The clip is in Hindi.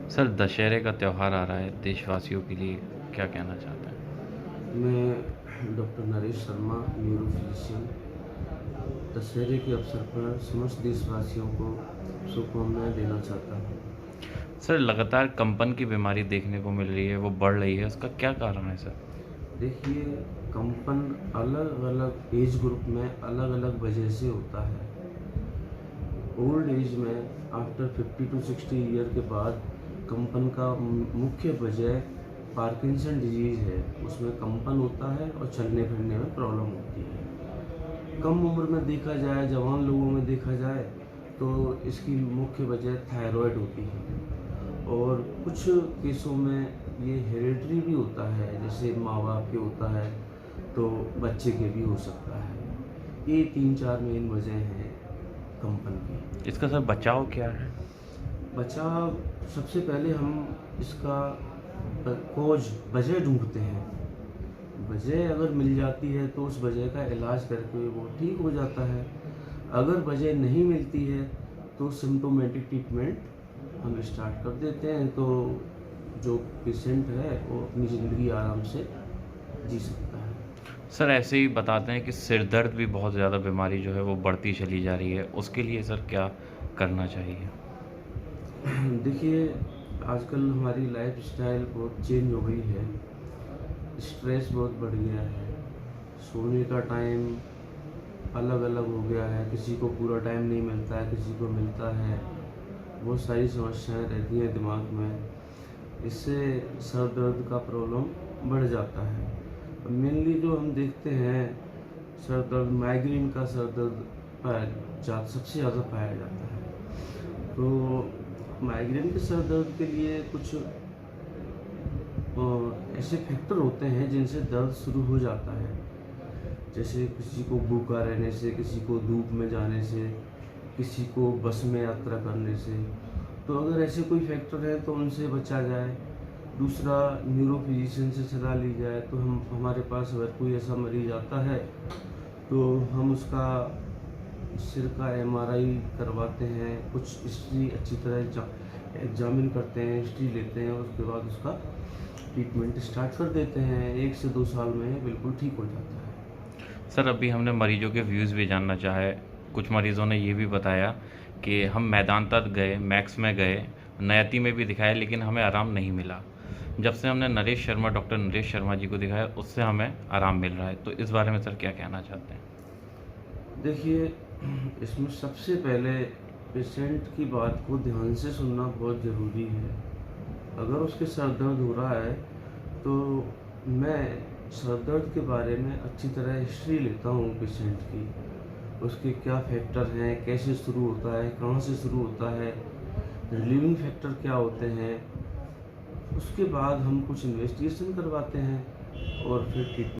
सर, दशहरे का त्यौहार आ रहा है, देशवासियों के लिए क्या कहना चाहते हैं? मैं doctor Naresh Sharma, neuro physician, दशहरे के अवसर पर समस्त देशवासियों को शुभकामनाएँ देना चाहता हूँ। सर, लगातार कंपन की बीमारी देखने को मिल रही है, वो बढ़ रही है, उसका क्या कारण है सर? देखिए, कंपन अलग-अलग एज ग्रुप में अलग-अलग वजह से होता है। ओल्ड एज में आफ्टर 50 टू 60 ईयर के बाद कंपन का मुख्य वजह पार्किंसन डिजीज़ है। उसमें कंपन होता है और चलने-फिरने में प्रॉब्लम होती है। कम उम्र में देखा जाए, जवान लोगों में देखा जाए तो इसकी मुख्य वजह थायराइड होती है और कुछ केसों में ये हेरेडिटरी भी होता है, जैसे माँ-बाप के होता है तो बच्चे के भी हो सकता है। ये 3-4 मेन वजह हैं कंपन की। इसका सर बचाव क्या है? बचाव सबसे पहले हम इसका कॉज वजह ढूँढते हैं। वजह अगर मिल जाती है तो उस वजह का इलाज करके वो ठीक हो जाता है। अगर वजह नहीं मिलती है तो सिम्प्टोमेटिक ट्रीटमेंट हम स्टार्ट कर देते हैं, तो जो पेशेंट है वो अपनी ज़िंदगी आराम से जी सकता है। सर, ऐसे ही बताते हैं कि सिर दर्द भी बहुत ज़्यादा बीमारी जो है वो बढ़ती चली जा रही है, उसके लिए सर क्या करना चाहिए? देखिए, आजकल हमारी लाइफ़स्टाइल बहुत चेंज हो गई है। स्ट्रेस बहुत बढ़ गया है। सोने का टाइम अलग-अलग हो गया है, किसी को पूरा टाइम नहीं मिलता है, किसी को मिलता है। बहुत सारी समस्याएँ रहती हैं दिमाग में। इससे सर दर्द का प्रॉब्लम बढ़ जाता है। मेनली जो हम देखते हैं सर दर्द, माइग्रेन का सर दर्द सबसे ज़्यादा पाया जाता है। तो माइग्रेन के सर दर्द के लिए कुछ ऐसे फैक्टर होते हैं जिनसे दर्द शुरू हो जाता है। जैसे किसी को भूखा रहने से, किसी को धूप में जाने से, किसी को बस में यात्रा करने से। तो अगर ऐसे कोई फैक्टर है तो उनसे बचा जाए। दूसरा, न्यूरो फिजिशियन से सलाह ली जाए। तो हम हमारे पास अगर कोई ऐसा मरीज़ आता है तो हम उसका सिर का एमआरआई करवाते हैं, कुछ हिस्ट्री अच्छी तरह एग्जामिन करते हैं, हिस्ट्री लेते हैं, उसके बाद उसका ट्रीटमेंट स्टार्ट कर देते हैं। 1 से 2 साल में बिल्कुल ठीक हो जाता है। सर, अभी हमने मरीजों के व्यूज़ भी जानना चाहे। कुछ मरीज़ों ने ये भी बताया कि हम मैदान तक गए, मैक्स में गए, नयति में भी दिखाया, लेकिन हमें आराम नहीं मिला। जब से हमने डॉक्टर नरेश शर्मा जी को दिखाया, उससे हमें आराम मिल रहा है। तो इस बारे में सर क्या कहना चाहते हैं? देखिए, इसमें सबसे पहले पेशेंट की बात को ध्यान से सुनना बहुत ज़रूरी है। अगर उसके सर दर्द हो रहा है तो मैं सर दर्द के बारे में अच्छी तरह हिस्ट्री लेता हूँ पेशेंट की। उसके क्या फैक्टर हैं, कैसे शुरू होता है, कहाँ से शुरू होता है, रिलीविंग फैक्टर क्या होते हैं। उसके बाद हम कुछ इन्वेस्टिगेशन करवाते हैं और फिर ट्रीटमेंट